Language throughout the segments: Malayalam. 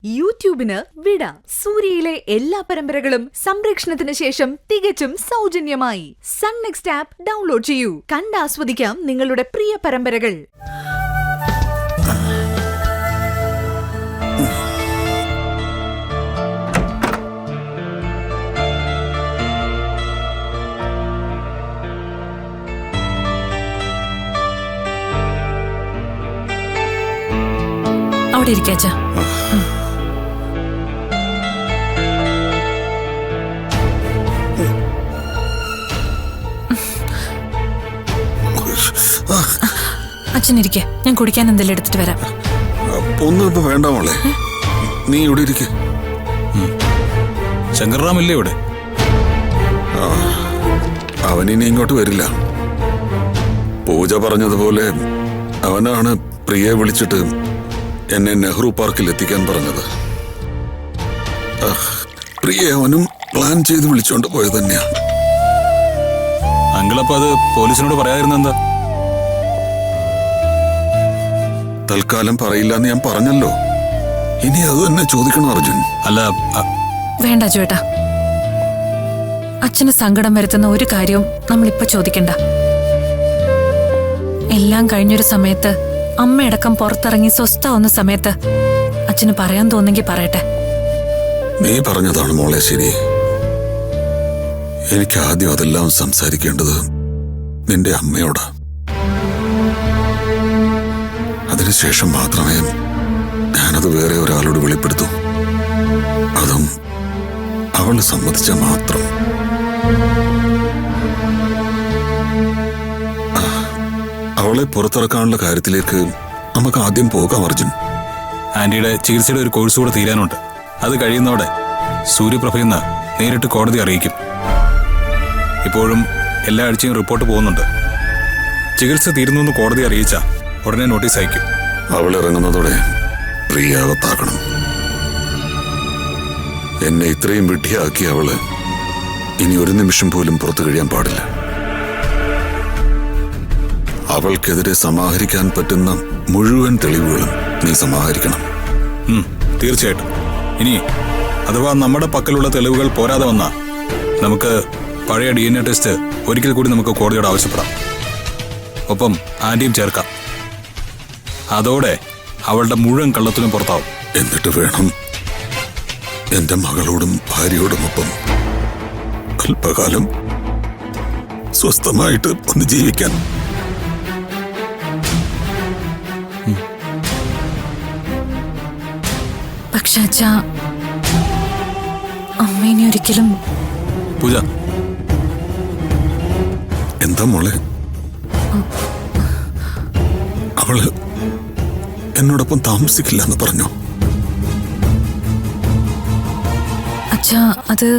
യൂട്യൂബിന് വിട. സൂര്യയിലെ എല്ലാ പരമ്പരകളും സംരക്ഷണത്തിന് ശേഷം തികച്ചും സൗജന്യമായി സൺ നെക്സ്റ്റ് ആപ്പ് ഡൗൺലോഡ് ചെയ്യൂ. കണ്ടാസ്വദിക്കാം നിങ്ങളുടെ പ്രിയ പരമ്പരകൾ. അവിടെ ഇരിക്കാച്ച. അച്ഛനിരിക്കെ, ഞാൻ കുടിക്കാൻ എന്തെങ്കിലും എടുത്തിട്ട് വരാം. ഒന്നും ഇപ്പൊ വേണ്ട മോളെ, നീ ഇവിടെ ഇരിക്ക. ശങ്കർറാമില്ലേ ഇവിടെ? അവനിനി ഇങ്ങോട്ട് വരില്ല. പൂജ പറഞ്ഞതുപോലെ അവനാണ് പ്രിയയെ വിളിച്ചിട്ട് എന്നെ നെഹ്റു പാർക്കിൽ എത്തിക്കാൻ പറഞ്ഞത്. പ്രിയ അവനും പ്ലാൻ ചെയ്ത് വിളിച്ചോണ്ട് പോയത് തന്നെയാണ്. അങ്കിളപ്പ അത് പോലീസിനോട് പറയാതിരുന്നെന്താ? തൽക്കാലം പറയില്ല എന്ന് ഞാൻ പറഞ്ഞല്ലോ. ഇനി അത് തന്നെ ചോദിക്കണം അർജുൻ. അല്ല, വേണ്ട ചേട്ടാ, അച്ഛന് സങ്കടം വരുത്തുന്ന ഒരു കാര്യവും നമ്മളിപ്പോ ചോദിക്കണ്ട. എല്ലാം കഴിഞ്ഞൊരു സമയത്ത്, അമ്മയടക്കം പുറത്തിറങ്ങി സ്വസ്ഥാവുന്ന സമയത്ത് അച്ഛന് പറയാൻ തോന്നെങ്കിൽ പറയട്ടെ. നീ പറഞ്ഞതാണ് മോളെ ശരി. എനിക്ക് ആദ്യം അതെല്ലാം സംസാരിക്കേണ്ടത് നിന്റെ അമ്മയോടാ. അതിനുശേഷം മാത്രമേ ഞാനത് വേറെ ഒരാളോട് വെളിപ്പെടുത്തൂ. അതും അവള് സമ്മതിച്ച മാത്രം. അവളെ പുറത്തിറക്കാനുള്ള കാര്യത്തിലേക്ക് നമുക്ക് ആദ്യം പോകാം അർജുൻ. ആന്റിയുടെ ചികിത്സയുടെ ഒരു കോഴ്സ് കൂടെ തീരാനുണ്ട്. അത് കഴിയുന്നതോടെ സൂര്യപ്രഭയെന്ന് നേരിട്ട് കോടതി അറിയിക്കും. ഇപ്പോഴും എല്ലാ ആഴ്ചയും റിപ്പോർട്ട് പോകുന്നുണ്ട്. ചികിത്സ തീരുന്നു എന്ന് കോടതി അറിയിച്ച ഉടനെ നോട്ടീസ് അയക്കും. അവൾ ഇറങ്ങുന്നതോടെ പ്രിയാവത്താക്കണം. എന്നെ ഇത്രയും വിഡ്ഢിയാക്കിയ അവള് ഇനി ഒരു നിമിഷം പോലും പുറത്തു കഴിയാൻ പാടില്ല. അവൾക്കെതിരെ സമാഹരിക്കാൻ പറ്റുന്ന മുഴുവൻ തെളിവുകളും നീ സമാഹരിക്കണം. തീർച്ചയായിട്ടും. ഇനി അഥവാ നമ്മുടെ പക്കലുള്ള തെളിവുകൾ പോരാതെ വന്നാ നമുക്ക് പഴയ DNA ടെസ്റ്റ് ഒരിക്കൽ കൂടി നമുക്ക് കോടതിയോട് ആവശ്യപ്പെടാം. ഒപ്പം ആന്റിയും ചേർക്കാം. അതോടെ അവളുടെ മുഴുവൻ കള്ളത്തിലും പുറത്താവും. എന്നിട്ട് വേണം എന്റെ മകളോടും ഭാര്യയോടുമൊപ്പം അല്പകാലം സ്വസ്ഥമായിട്ട് ഒന്ന് ജീവിക്കാൻ. പക്ഷെ അച്ഛാ, അമ്മേനെ ഒരിക്കലും. പൂജ, എന്താ മോളെ? അവള് എന്നോടൊപ്പം താമസിക്കില്ല എന്ന് പറഞ്ഞു. അച്ഛാ, അത്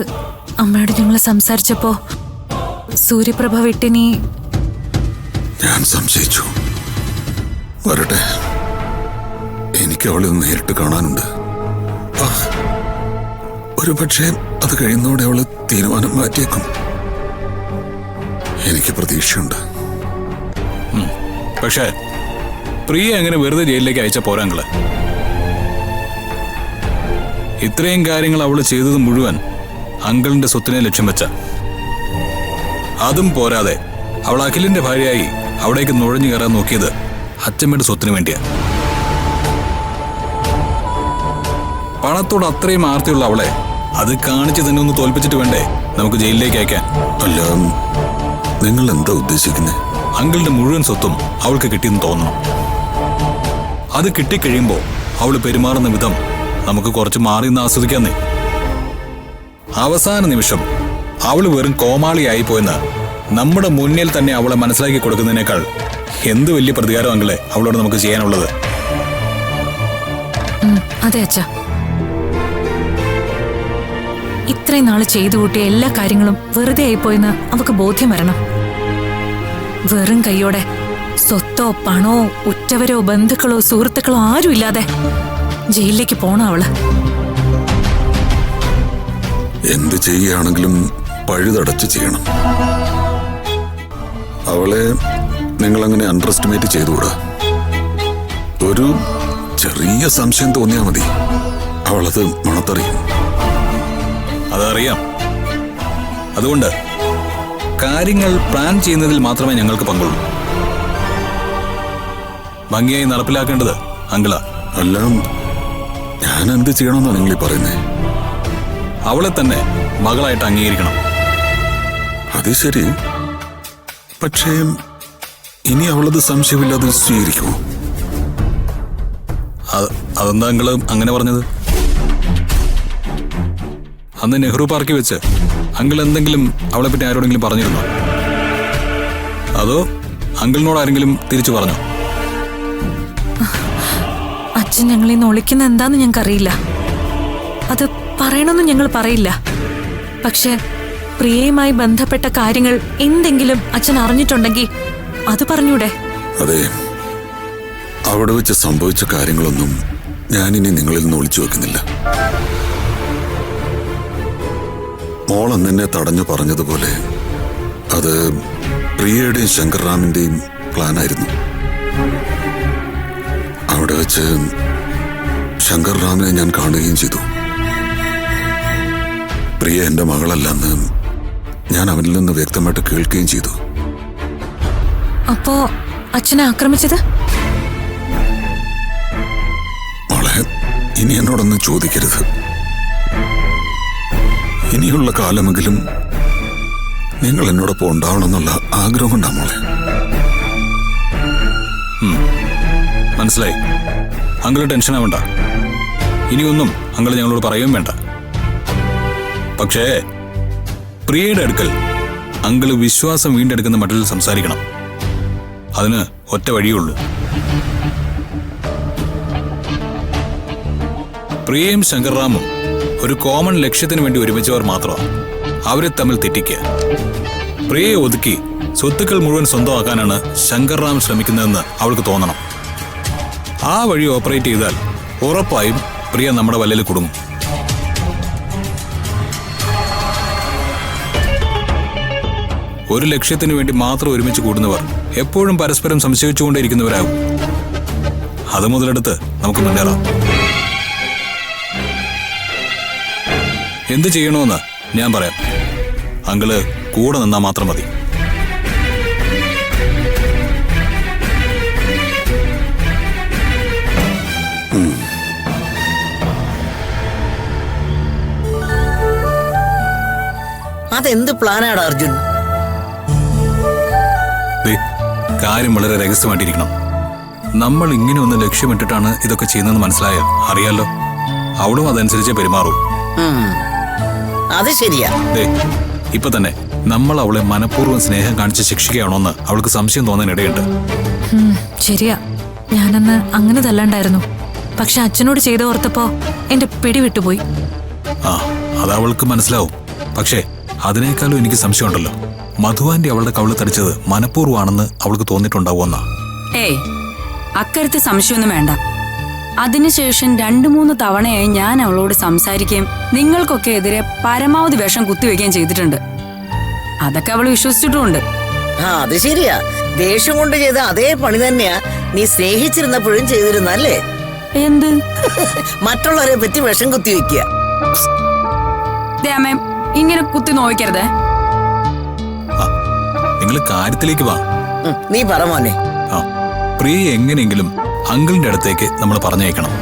അമ്മയോട് ഞങ്ങൾ സംസാരിച്ചപ്പോ സൂര്യപ്രഭ വിട്ടിനി. ഞാൻ സംശയിച്ചു. വരട്ടെ, എനിക്ക് അവളെ നേരിട്ട് കാണാനുണ്ട്. ഒരു പക്ഷേ അത് കഴിയുന്നതോടെ അവള് തീരുമാനം മാറ്റിയേക്കും. എനിക്ക് പ്രതീക്ഷയുണ്ട്. പക്ഷേ പ്രിയ എങ്ങനെ വെറുതെ ജയിലിലേക്ക് അയച്ച പോരാങ്കള്? ഇത്രയും കാര്യങ്ങൾ അവള് ചെയ്തത് മുഴുവൻ അങ്കിളിന്റെ സ്വത്തിനെ ലക്ഷ്യം വെച്ച. അതും പോരാതെ അവൾ അഖിലിന്റെ ഭാര്യയായി അവിടേക്ക് നുഴഞ്ഞു കയറാൻ നോക്കിയത് അച്ഛമ്മയുടെ സ്വത്തിന് വേണ്ടിയാ. പണത്തോട് അത്രയും ആർത്തിയുള്ള അവളെ അത് കാണിച്ച് തന്നെ ഒന്ന് തോൽപ്പിച്ചിട്ട് വേണ്ടേ നമുക്ക് ജയിലിലേക്ക് അയക്കാൻ? അല്ല, നിങ്ങൾ എന്താ ഉദ്ദേശിക്കുന്നത്? അങ്കിളിന്റെ മുഴുവൻ സ്വത്തും അവൾക്ക് കിട്ടിയെന്ന് തോന്നണം. അത് കിട്ടിക്കഴിയുമ്പോ അവള് പെരുമാറുന്ന വിധം നമുക്ക് കുറച്ച് മാറി നിന്ന് ആസ്വദിക്കാന്നേ. അവസാന നിമിഷം അവള് വെറും കോമാളിയായി പോയെന്ന് നമ്മുടെ മുന്നിൽ തന്നെ അവളെ മനസ്സിലാക്കി കൊടുക്കുന്നതിനേക്കാൾ എന്ത് വലിയ പ്രതികാരം അങ്കിളെ അവളോട് നമുക്ക് ചെയ്യാനുള്ളത്? അതെ അച്ഛാ, ഇത്രയും നാള് ചെയ്തു കൂട്ടിയ എല്ലാ കാര്യങ്ങളും വെറുതെ ആയിപ്പോയെന്ന് അവക്ക് ബോധ്യം വരണം. വെറും കൈയോടെ സ്വത്തോ പണോ ഉറ്റവരോ ബന്ധുക്കളോ സുഹൃത്തുക്കളോ ആരും ഇല്ലാതെ ജയിലിലേക്ക് പോണ അവള്. എന്ത് ചെയ്യുകയാണെങ്കിലും പഴുതടച്ച് ചെയ്യണം. അവളെ നിങ്ങളങ്ങനെ അണ്ടർ എസ്റ്റിമേറ്റ് ചെയ്തുകൂടാ. ഒരു ചെറിയ സംശയം തോന്നിയാൽ മതി, അവളത് മണത്തറിയും. അതറിയാം. അതുകൊണ്ട് കാര്യങ്ങൾ പ്ലാൻ ചെയ്യുന്നതിൽ മാത്രമേ ഞങ്ങൾക്ക് പങ്കുള്ളൂ. ഭംഗിയായി നടപ്പിലാക്കേണ്ടത് അങ്കിളാ. അല്ല, ഞാൻ എന്ത് ചെയ്യണമെന്നാണ് നിങ്ങൾ ഈ പറയുന്നത്? അവളെ തന്നെ മകളായിട്ട് അംഗീകരിക്കണം. അത് ശരി. പക്ഷേ ഇനി അവളത് സംശയമില്ലാതെ സ്വീകരിക്കുമോ? അതെന്താ അങ്കിള് അങ്ങനെ പറഞ്ഞത്? അന്ന് നെഹ്റു പാർക്കിൽ വെച്ച് അങ്കിൾ എന്തെങ്കിലും അവളെ പറ്റി ആരോടെങ്കിലും പറഞ്ഞിരുന്നോ? അതോ അങ്കിളിനോട് ആരെങ്കിലും തിരിച്ചു പറഞ്ഞോ? അച്ഛൻ ഞങ്ങളെ ഒളിക്കുന്ന എന്താന്ന് ഞങ്ങൾക്കറിയില്ല. അത് പറയണമെന്ന് ഞങ്ങൾ പറയില്ല. പക്ഷെ പ്രിയയുമായി ബന്ധപ്പെട്ട കാര്യങ്ങൾ എന്തെങ്കിലും അച്ഛൻ അറിഞ്ഞിട്ടുണ്ടെങ്കിൽ അത് പറഞ്ഞൂടെ? അതെ, അവിടെ വെച്ച് സംഭവിച്ച കാര്യങ്ങളൊന്നും ഞാനിനി നിങ്ങളിൽ നിന്ന് ഒളിച്ചു വെക്കുന്നില്ല. മോൾ അന്നെന്നെ തടഞ്ഞു പറഞ്ഞതുപോലെ അത് പ്രിയയുടെയും ശങ്കർറാമിന്റെയും പ്ലാനായിരുന്നു. അവിടെ വെച്ച് ശങ്കർറാമിനെ ഞാൻ കാണുകയും ചെയ്തു. പ്രിയ എന്റെ മകളല്ലെന്ന് ഞാൻ അവനിൽ നിന്ന് വ്യക്തമായിട്ട് കേൾക്കുകയും ചെയ്തു. അപ്പോ അച്ഛനെ ആക്രമിച്ചത്? മോളെ, ഇനി എന്നോടൊന്നും ചോദിക്കരുത്. ഇനിയുള്ള കാലമെങ്കിലും നിങ്ങൾ എന്നോടൊപ്പം ഉണ്ടാവണമെന്നുള്ള ആഗ്രഹം കൊണ്ടാ മോളെ. മനസ്സിലായി. അങ്കിള് ടെൻഷൻ ആവണ്ട. ഇനിയൊന്നും അങ്കിള് ഞങ്ങളോട് പറയുകയും വേണ്ട. പക്ഷേ പ്രിയയുടെ അടുക്കൽ അങ്കിള് വിശ്വാസം വീണ്ടെടുക്കുന്ന മട്ടിൽ സംസാരിക്കണം. അതിന് ഒറ്റ വഴിയുള്ളൂ. പ്രിയയും ശങ്കർറാമും ഒരു കോമൺ ലക്ഷ്യത്തിന് വേണ്ടി ഒരുമിച്ചവർ മാത്രമാണ്. അവരെ തമ്മിൽ തെറ്റിക്കുക. പ്രിയയെ ഒതുക്കി സ്വത്തുക്കൾ മുഴുവൻ സ്വന്തമാക്കാനാണ് ശങ്കർറാം ശ്രമിക്കുന്നതെന്ന് അവൾക്ക് തോന്നണം. ആ വഴി ഓപ്പറേറ്റ് ചെയ്താൽ ഉറപ്പായും പ്രിയ നമ്മുടെ വലയിൽ കുടുങ്ങും. ഒരു ലക്ഷ്യത്തിന് വേണ്ടി മാത്രം ഒരുമിച്ച് കൂടുന്നവർ എപ്പോഴും പരസ്പരം സംശയിച്ചുകൊണ്ടേയിരിക്കുന്നവരാകും. അത് മുതലെടുത്ത് നമുക്ക് മുന്നേറാം. എന്ത് ചെയ്യണമെന്ന് ഞാൻ പറയാം. അങ്കിള് കൂടെ നിന്നാ മാത്രം മതി. അതെന്ത് പ്ലാനാണ് അർജുൻ? കാര്യം വളരെ രഹസ്യമായിട്ടിരിക്കണം. നമ്മൾ ഇങ്ങനെ ഒന്ന് ലക്ഷ്യമിട്ടിട്ടാണ് ഇതൊക്കെ ചെയ്യുന്നതെന്ന് മനസ്സിലായാൽ അറിയാലോ, അവളും അതനുസരിച്ച് പെരുമാറൂ. അത് ശരിയാ. ഇപ്പൊ തന്നെ നമ്മൾ അവളെ മനഃപൂർവ്വം സ്നേഹം കാണിച്ച് ശിക്ഷിക്കുകയാണോന്ന് അവൾക്ക് സംശയം തോന്നാൻ ഇടയുണ്ട്. ശരിയാ, ഞാനന്ന് അങ്ങനെ തല്ലാണ്ടായിരുന്നു. പക്ഷെ അച്ഛനോട് ചെയ്ത ഓർത്തപ്പോ എന്റെ പിടി വിട്ടുപോയി. ആ, അത് അവൾക്ക് മനസ്സിലാവും. പക്ഷേ അതിനേക്കാളും എനിക്ക് സംശയമുണ്ടല്ലോ, മധുവാന്റെ അവളുടെ കവിള് തടിച്ചത് മനഃപൂർവ്വമാണെന്ന് അവൾക്ക് തോന്നിയിട്ടുണ്ടാവുമെന്നാ. ഏയ്, അക്കാര്യത്തിൽ സംശയമൊന്നും വേണ്ട. അതിനുശേഷം 2-3 തവണയായി ഞാൻ അവളോട് സംസാരിക്കുകയും നിങ്ങൾക്കൊക്കെ എതിരെ പരമാവധി വിഷം കുത്തിവെക്കുകയും ചെയ്തിട്ടുണ്ട്. അതൊക്കെ അവൾ വിശ്വസിച്ചിട്ടുമുണ്ട്. അത് ശരിയാ. ദേഷ്യം കൊണ്ട് ചെയ്ത അതേ പണി തന്നെയാ നീ സ്നേഹിച്ചിരുന്നപ്പോഴും ചെയ്തിരുന്നല്ലേ? എന്ത്? മറ്റുള്ളവരെ പറ്റി വിഷം കുത്തിവെക്കുക. അമ്മേ, ഇങ്ങനെ കുത്തി നോക്കരുതേ. നിങ്ങൾ കാര്യത്തിലേക്ക് വാ. നീ പറ മോനെ. പ്രിയ എങ്ങനെയെങ്കിലും അങ്കിളിന്റെ അടുത്തേക്ക് നമ്മൾ പറഞ്ഞയക്കണം.